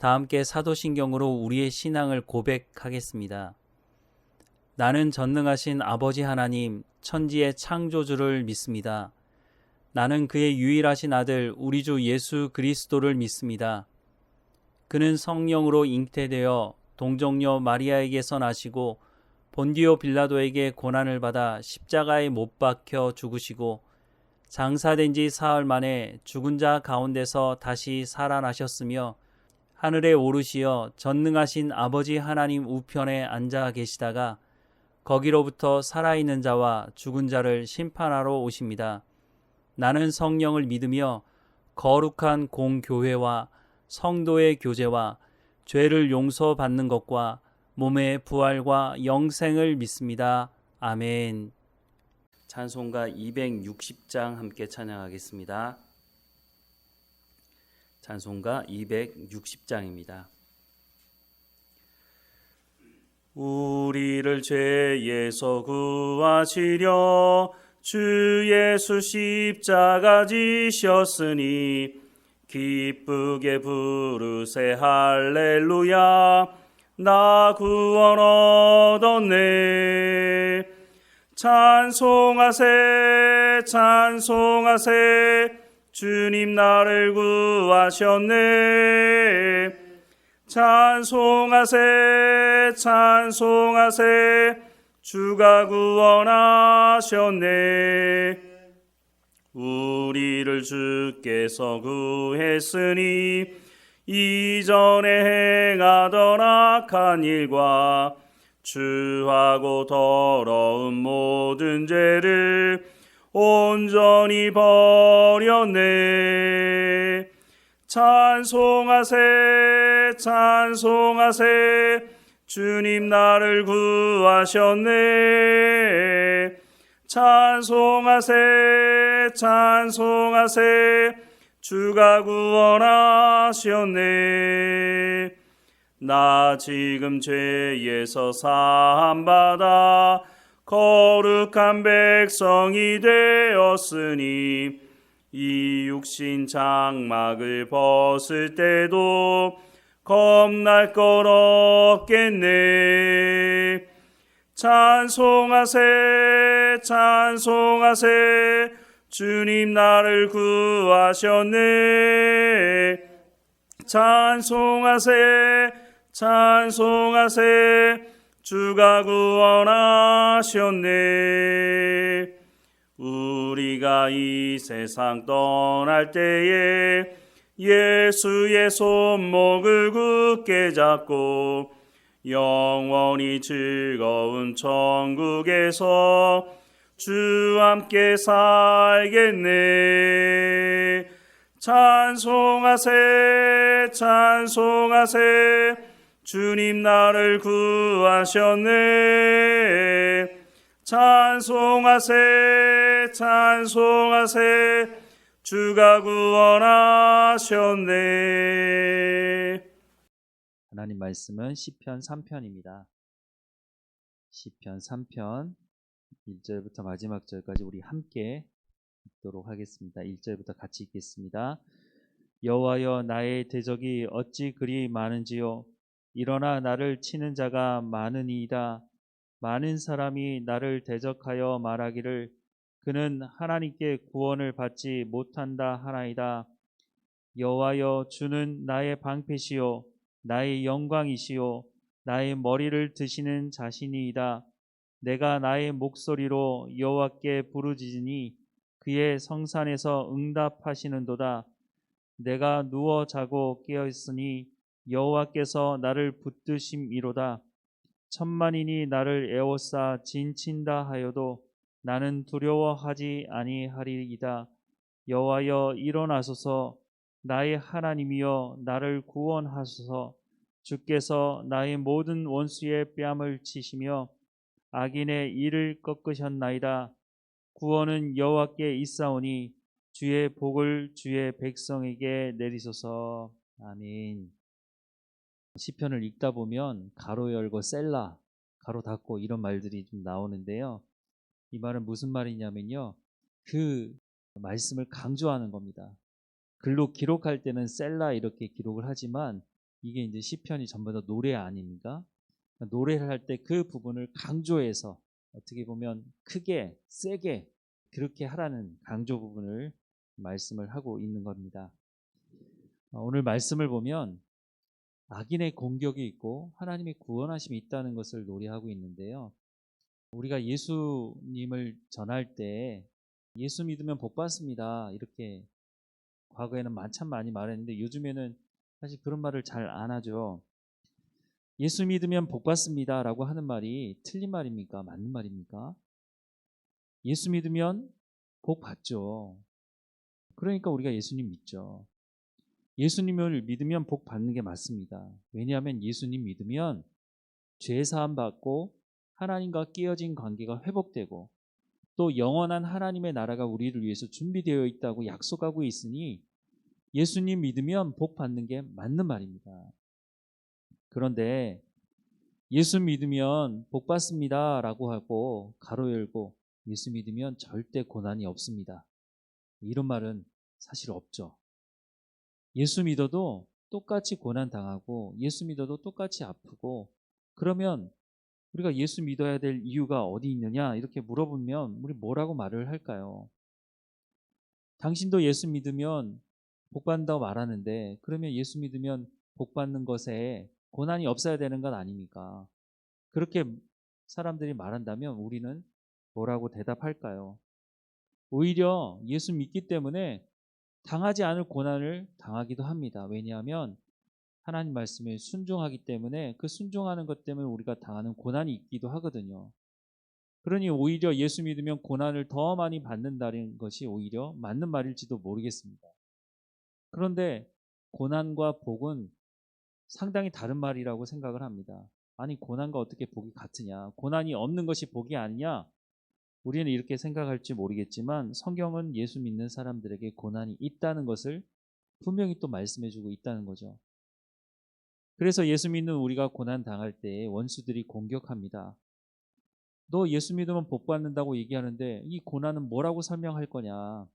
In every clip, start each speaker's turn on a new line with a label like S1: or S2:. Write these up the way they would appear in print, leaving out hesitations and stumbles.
S1: 다 함께 사도신경으로 우리의 신앙을 고백하겠습니다. 나는 전능하신 아버지 하나님, 천지의 창조주를 믿습니다. 나는 그의 유일하신 아들 우리 주 예수 그리스도를 믿습니다. 그는 성령으로 잉태되어 동정녀 마리아에게서 나시고 본디오 빌라도에게 고난을 받아 십자가에 못 박혀 죽으시고 장사된 지 사흘 만에 죽은 자 가운데서 다시 살아나셨으며 하늘에 오르시어 전능하신 아버지 하나님 우편에 앉아 계시다가 거기로부터 살아있는 자와 죽은 자를 심판하러 오십니다. 나는 성령을 믿으며 거룩한 공교회와 성도의 교제와 죄를 용서받는 것과 몸의 부활과 영생을 믿습니다. 아멘. 찬송가 260장 함께 찬양하겠습니다. 찬송가 260장입니다. 우리를 죄에서 구하시려 주 예수 십자가 지셨으니 기쁘게 부르세 할렐루야 나 구원 얻었네. 찬송하세 찬송하세 주님 나를 구하셨네. 찬송하세 찬송하세 주가 구원하셨네. 우리를 주께서 구했으니 이전에 행하던 악한 일과 추하고 더러운 모든 죄를 온전히 버렸네. 찬송하세 찬송하세 주님 나를 구하셨네. 찬송하세 찬송하세 주가 구원하셨네. 나 지금 죄에서 사함받아 거룩한 백성이 되었으니 이 육신 장막을 벗을 때도 겁날 것 없겠네. 찬송하세 찬송하세 주님 나를 구하셨네. 찬송하세 찬송하세 주가 구원하셨네. 우리가 이 세상 떠날 때에 예수의 손목을 굳게 잡고 영원히 즐거운 천국에서 주와 함께 살겠네. 찬송하세 찬송하세 주님 나를 구하셨네. 찬송하세 찬송하세 주가 구원하셨네.
S2: 하나님 말씀은 시편 3편입니다. 시편 3편 1절부터 마지막 절까지 우리 함께 읽도록 하겠습니다. 1절부터 같이 읽겠습니다. 여호와여 나의 대적이 어찌 그리 많은지요. 일어나 나를 치는 자가 많으니이다. 많은 사람이 나를 대적하여 말하기를 그는 하나님께 구원을 받지 못한다 하나이다. 여호와여 주는 나의 방패시요 나의 영광이시요 나의 머리를 드시는 자신이이다. 내가 나의 목소리로 여호와께 부르짖으니 그의 성산에서 응답하시는도다. 내가 누워 자고 깨어있으니 여호와께서 나를 붙드심이로다. 천만인이 나를 에워싸 진친다 하여도 나는 두려워하지 아니하리이다. 여호와여 일어나소서. 나의 하나님이여 나를 구원하소서. 주께서 나의 모든 원수의 뺨을 치시며 악인의 이를 꺾으셨나이다. 구원은 여호와께 있사오니 주의 복을 주의 백성에게 내리소서. 아멘. 시편을 읽다 보면 가로 열고 셀라, 가로 닫고 이런 말들이 좀 나오는데요. 이 말은 무슨 말이냐면요. 그 말씀을 강조하는 겁니다. 글로 기록할 때는 셀라 이렇게 기록을 하지만 이게 이제 시편이 전부 다 노래 아닙니까? 노래를 할 때 그 부분을 강조해서 어떻게 보면 크게 세게 그렇게 하라는 강조 부분을 말씀을 하고 있는 겁니다. 오늘 말씀을 보면 악인의 공격이 있고 하나님의 구원하심이 있다는 것을 노래하고 있는데요. 우리가 예수님을 전할 때 예수 믿으면 복 받습니다. 이렇게 과거에는 참 많이 말했는데 요즘에는 사실 그런 말을 잘 안 하죠. 예수 믿으면 복 받습니다 라고 하는 말이 틀린 말입니까? 맞는 말입니까? 예수 믿으면 복 받죠. 그러니까 우리가 예수님 믿죠. 예수님을 믿으면 복 받는 게 맞습니다. 왜냐하면 예수님 믿으면 죄 사함 받고 하나님과 깨어진 관계가 회복되고 또 영원한 하나님의 나라가 우리를 위해서 준비되어 있다고 약속하고 있으니 예수님 믿으면 복 받는 게 맞는 말입니다. 그런데 예수 믿으면 복 받습니다 라고 하고 가로 열고 예수 믿으면 절대 고난이 없습니다. 이런 말은 사실 없죠. 예수 믿어도 똑같이 고난 당하고 예수 믿어도 똑같이 아프고 그러면 우리가 예수 믿어야 될 이유가 어디 있느냐 이렇게 물어보면 우리 뭐라고 말을 할까요? 당신도 예수 믿으면 복 받는다고 말하는데 그러면 예수 믿으면 복 받는 것에 고난이 없어야 되는 것 아닙니까? 그렇게 사람들이 말한다면 우리는 뭐라고 대답할까요? 오히려 예수 믿기 때문에 당하지 않을 고난을 당하기도 합니다. 왜냐하면 하나님 말씀에 순종하기 때문에 그 순종하는 것 때문에 우리가 당하는 고난이 있기도 하거든요. 그러니 오히려 예수 믿으면 고난을 더 많이 받는다는 것이 오히려 맞는 말일지도 모르겠습니다. 그런데 고난과 복은 상당히 다른 말이라고 생각을 합니다. 아니 고난과 어떻게 복이 같으냐? 고난이 없는 것이 복이 아니냐? 우리는 이렇게 생각할지 모르겠지만 성경은 예수 믿는 사람들에게 고난이 있다는 것을 분명히 또 말씀해주고 있다는 거죠. 그래서 예수 믿는 우리가 고난 당할 때 원수들이 공격합니다. 너 예수 믿으면 복 받는다고 얘기하는데 이 고난은 뭐라고 설명할 거냐?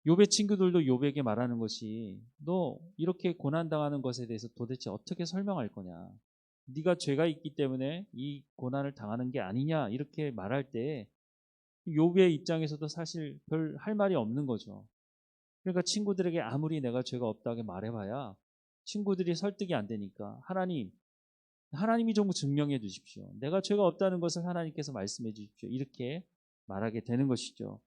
S2: 욥의 친구들도 욥에게 말하는 것이 너 이렇게 고난 당하는 것에 대해서 도대체 어떻게 설명할 거냐? 네가 죄가 있기 때문에 이 고난을 당하는 게 아니냐? 이렇게 말할 때 욥의 입장에서도 사실 별 할 말이 없는 거죠. 그러니까 친구들에게 아무리 내가 죄가 없다고 말해봐야 친구들이 설득이 안 되니까 하나님이 좀 증명해 주십시오. 내가 죄가 없다는 것을 하나님께서 말씀해 주십시오. 이렇게 말하게 되는 것이죠.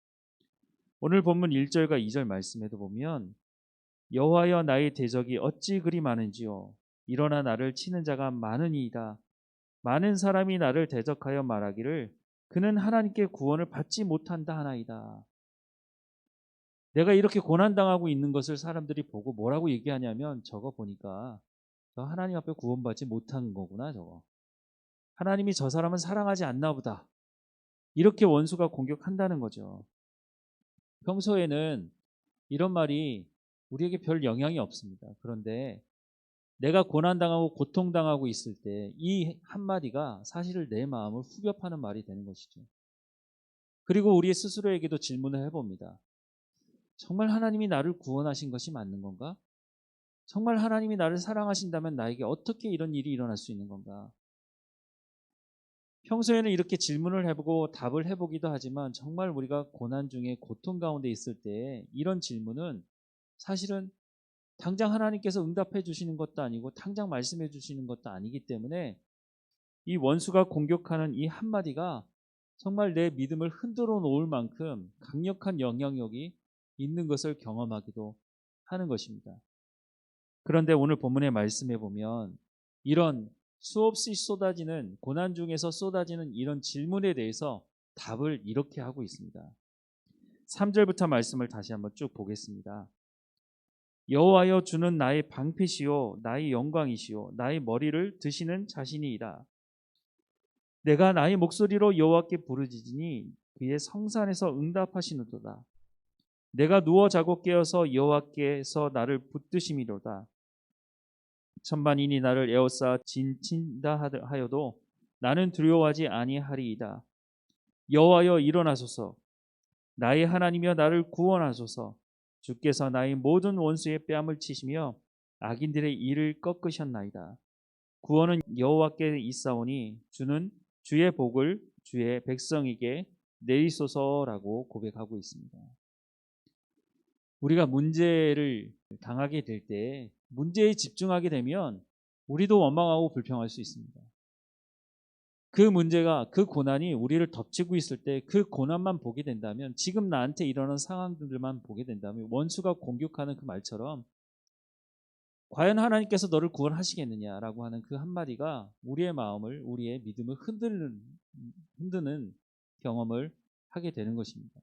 S2: 오늘 본문 1절과 2절 말씀에도 보면 여호와여 나의 대적이 어찌 그리 많은지요. 일어나 나를 치는 자가 많으니이다. 많은 사람이 나를 대적하여 말하기를 그는 하나님께 구원을 받지 못한다 하나이다. 내가 이렇게 고난당하고 있는 것을 사람들이 보고 뭐라고 얘기하냐면 저거 보니까 저 하나님 앞에 구원받지 못한 거구나 저거. 하나님이 저 사람은 사랑하지 않나 보다. 이렇게 원수가 공격한다는 거죠. 평소에는 이런 말이 우리에게 별 영향이 없습니다. 그런데 내가 고난당하고 고통당하고 있을 때 이 한마디가 사실 내 마음을 후벼 파는 말이 되는 것이죠. 그리고 우리 스스로에게도 질문을 해봅니다. 정말 하나님이 나를 구원하신 것이 맞는 건가? 정말 하나님이 나를 사랑하신다면 나에게 어떻게 이런 일이 일어날 수 있는 건가? 평소에는 이렇게 질문을 해보고 답을 해보기도 하지만 정말 우리가 고난 중에 고통 가운데 있을 때 이런 질문은 사실은 당장 하나님께서 응답해 주시는 것도 아니고 당장 말씀해 주시는 것도 아니기 때문에 이 원수가 공격하는 이 한마디가 정말 내 믿음을 흔들어 놓을 만큼 강력한 영향력이 있는 것을 경험하기도 하는 것입니다. 그런데 오늘 본문의 말씀에 보면 이런 수없이 쏟아지는 고난 중에서 쏟아지는 이런 질문에 대해서 답을 이렇게 하고 있습니다. 3절부터 말씀을 다시 한번 쭉 보겠습니다. 여호와여 주는 나의 방패시요 나의 영광이시요 나의 머리를 드시는 자신이이다. 내가 나의 목소리로 여호와께 부르짖으니 그의 성산에서 응답하시는도다. 내가 누워 자고 깨어서 여호와께서 나를 붙드심이로다. 천만인이 나를 에워싸 진친다 하여도 나는 두려워하지 아니하리이다. 여호와여 일어나소서. 나의 하나님이여 나를 구원하소서. 주께서 나의 모든 원수의 뺨을 치시며 악인들의 일을 꺾으셨나이다. 구원은 여호와께 있사오니 주는 주의 복을 주의 백성에게 내리소서라고 고백하고 있습니다. 우리가 문제를 당하게 될 때 문제에 집중하게 되면 우리도 원망하고 불평할 수 있습니다. 그 문제가, 그 고난이 우리를 덮치고 있을 때 그 고난만 보게 된다면, 지금 나한테 일어나는 상황들만 보게 된다면, 원수가 공격하는 그 말처럼 과연 하나님께서 너를 구원하시겠느냐라고 하는 그 한마디가 우리의 마음을, 우리의 믿음을 흔드는 경험을 하게 되는 것입니다.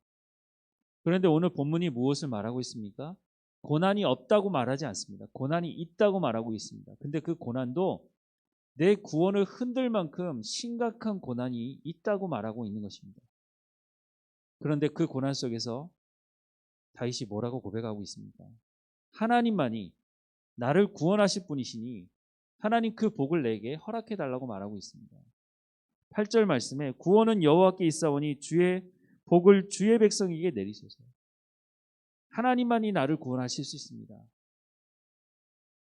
S2: 그런데 오늘 본문이 무엇을 말하고 있습니까? 고난이 없다고 말하지 않습니다. 고난이 있다고 말하고 있습니다. 근데 그 고난도 내 구원을 흔들 만큼 심각한 고난이 있다고 말하고 있는 것입니다. 그런데 그 고난 속에서 다윗이 뭐라고 고백하고 있습니까? 하나님만이 나를 구원하실 분이시니 하나님 그 복을 내게 허락해 달라고 말하고 있습니다. 8절 말씀에 구원은 여호와께 있사오니 주의 복을 주의 백성에게 내리소서. 하나님만이 나를 구원하실 수 있습니다.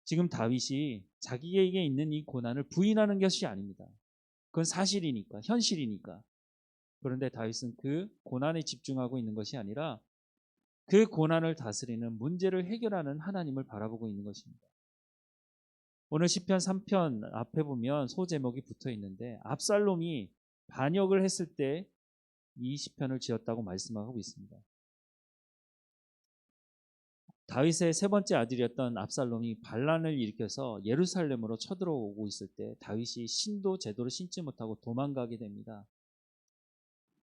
S2: 지금 다윗이 자기에게 있는 이 고난을 부인하는 것이 아닙니다. 그건 사실이니까, 현실이니까. 그런데 다윗은 그 고난에 집중하고 있는 것이 아니라 그 고난을 다스리는, 문제를 해결하는 하나님을 바라보고 있는 것입니다. 오늘 시편 3편 앞에 보면 소제목이 붙어 있는데, 압살롬이 반역을 했을 때 이 시편을 지었다고 말씀하고 있습니다. 다윗의 세 번째 아들이었던 압살롬이 반란을 일으켜서 예루살렘으로 쳐들어오고 있을 때 다윗이 신도 제대로 신지 못하고 도망가게 됩니다.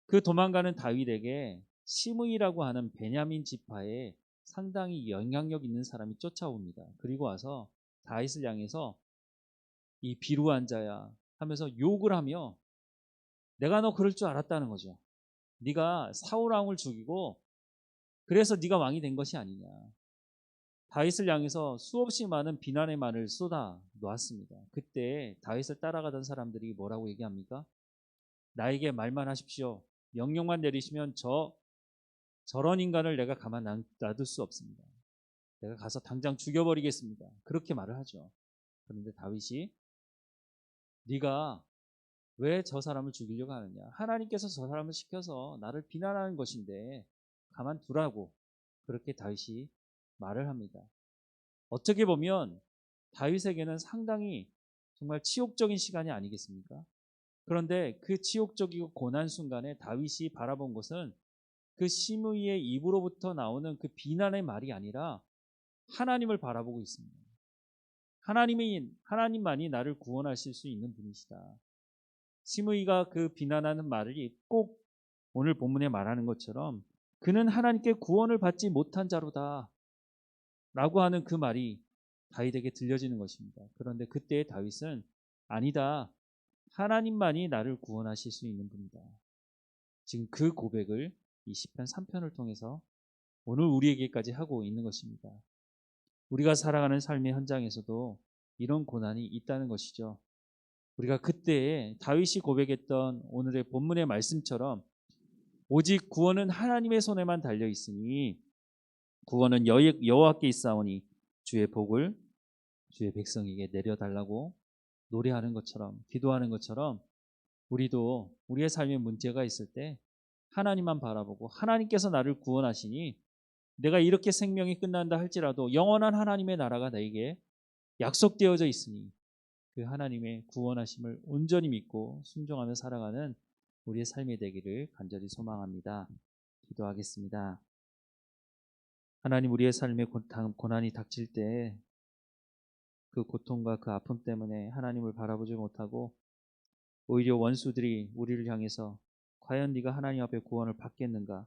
S2: 그 도망가는 다윗에게 시므이라고 하는 베냐민 지파에 상당히 영향력 있는 사람이 쫓아옵니다. 그리고 와서 다윗을 향해서 이 비루한 자야 하면서 욕을 하며, 내가 너 그럴 줄 알았다는 거죠. 네가 사울 왕을 죽이고 그래서 네가 왕이 된 것이 아니냐. 다윗을 향해서 수없이 많은 비난의 말을 쏟아 놓았습니다. 그때 다윗을 따라가던 사람들이 뭐라고 얘기합니까? 나에게 말만 하십시오. 명령만 내리시면 저런 인간을 내가 가만 놔둘 수 없습니다. 내가 가서 당장 죽여버리겠습니다. 그렇게 말을 하죠. 그런데 다윗이 네가 왜 저 사람을 죽이려고 하느냐? 하나님께서 저 사람을 시켜서 나를 비난하는 것인데 가만두라고, 그렇게 다윗이 말을 합니다. 어떻게 보면 다윗에게는 상당히 정말 치욕적인 시간이 아니겠습니까? 그런데 그 치욕적이고 고난 순간에 다윗이 바라본 것은 그 시므이의 입으로부터 나오는 그 비난의 말이 아니라 하나님을 바라보고 있습니다. 하나님만이 나를 구원하실 수 있는 분이시다. 시므이가 그 비난하는 말이 꼭 오늘 본문에 말하는 것처럼 그는 하나님께 구원을 받지 못한 자로다 라고 하는 그 말이 다윗에게 들려지는 것입니다. 그런데 그때 다윗은 아니다, 하나님만이 나를 구원하실 수 있는 분이다. 지금 그 고백을 이 시편 3편을 통해서 오늘 우리에게까지 하고 있는 것입니다. 우리가 살아가는 삶의 현장에서도 이런 고난이 있다는 것이죠. 우리가 그때 다윗이 고백했던 오늘의 본문의 말씀처럼 오직 구원은 하나님의 손에만 달려 있으니 구원은 여호와께 있사오니 주의 복을 주의 백성에게 내려달라고 노래하는 것처럼, 기도하는 것처럼 우리도 우리의 삶에 문제가 있을 때 하나님만 바라보고 하나님께서 나를 구원하시니 내가 이렇게 생명이 끝난다 할지라도 영원한 하나님의 나라가 나에게 약속되어져 있으니 그 하나님의 구원하심을 온전히 믿고 순종하며 살아가는 우리의 삶이 되기를 간절히 소망합니다. 기도하겠습니다. 하나님, 우리의 삶에 고난이 닥칠 때 그 고통과 그 아픔 때문에 하나님을 바라보지 못하고 오히려 원수들이 우리를 향해서 과연 네가 하나님 앞에 구원을 받겠는가?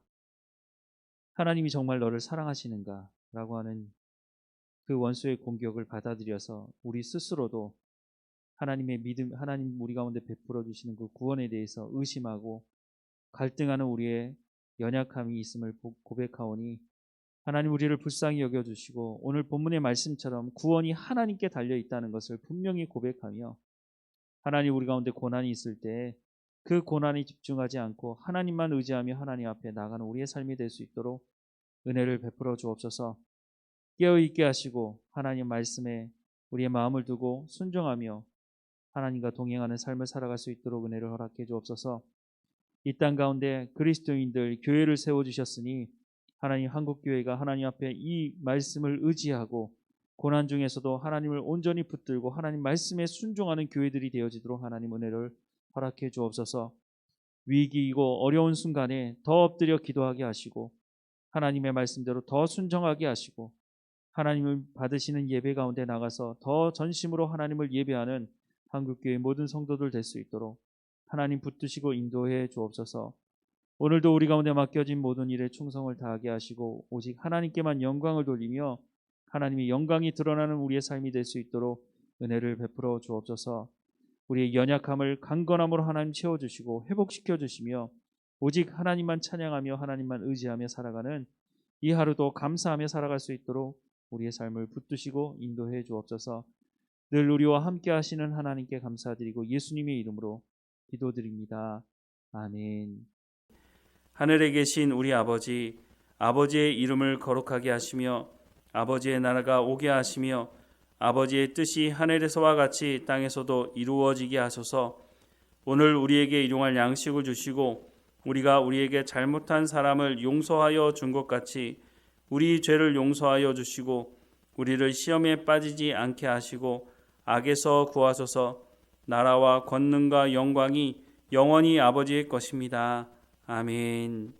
S2: 하나님이 정말 너를 사랑하시는가? 라고 하는 그 원수의 공격을 받아들여서 우리 스스로도 하나님의 믿음, 하나님 우리 가운데 베풀어 주시는 그 구원에 대해서 의심하고 갈등하는 우리의 연약함이 있음을 고백하오니 하나님 우리를 불쌍히 여겨주시고 오늘 본문의 말씀처럼 구원이 하나님께 달려 있다는 것을 분명히 고백하며 하나님 우리 가운데 고난이 있을 때 그 고난에 집중하지 않고 하나님만 의지하며 하나님 앞에 나가는 우리의 삶이 될 수 있도록 은혜를 베풀어 주옵소서. 깨어있게 하시고 하나님 말씀에 우리의 마음을 두고 순종하며 하나님과 동행하는 삶을 살아갈 수 있도록 은혜를 허락해 주옵소서. 이 땅 가운데 그리스도인들 교회를 세워주셨으니 하나님 한국교회가 하나님 앞에 이 말씀을 의지하고 고난 중에서도 하나님을 온전히 붙들고 하나님 말씀에 순종하는 교회들이 되어지도록 하나님 은혜를 허락해 주옵소서. 위기이고 어려운 순간에 더 엎드려 기도하게 하시고 하나님의 말씀대로 더 순종하게 하시고 하나님을 받으시는 예배 가운데 나가서 더 전심으로 하나님을 예배하는 한국교회 모든 성도들 될 수 있도록 하나님 붙드시고 인도해 주옵소서. 오늘도 우리 가운데 맡겨진 모든 일에 충성을 다하게 하시고 오직 하나님께만 영광을 돌리며 하나님의 영광이 드러나는 우리의 삶이 될 수 있도록 은혜를 베풀어 주옵소서. 우리의 연약함을 강건함으로 하나님 채워주시고 회복시켜 주시며 오직 하나님만 찬양하며 하나님만 의지하며 살아가는 이 하루도 감사하며 살아갈 수 있도록 우리의 삶을 붙드시고 인도해 주옵소서. 늘 우리와 함께 하시는 하나님께 감사드리고 예수님의 이름으로 기도드립니다. 아멘.
S1: 하늘에 계신 우리 아버지, 아버지의 이름을 거룩하게 하시며 아버지의 나라가 오게 하시며 아버지의 뜻이 하늘에서와 같이 땅에서도 이루어지게 하소서. 오늘 우리에게 일용할 양식을 주시고 우리가 우리에게 잘못한 사람을 용서하여 준 것 같이 우리 죄를 용서하여 주시고 우리를 시험에 빠지지 않게 하시고 악에서 구하소서. 나라와 권능과 영광이 영원히 아버지의 것입니다. 아멘.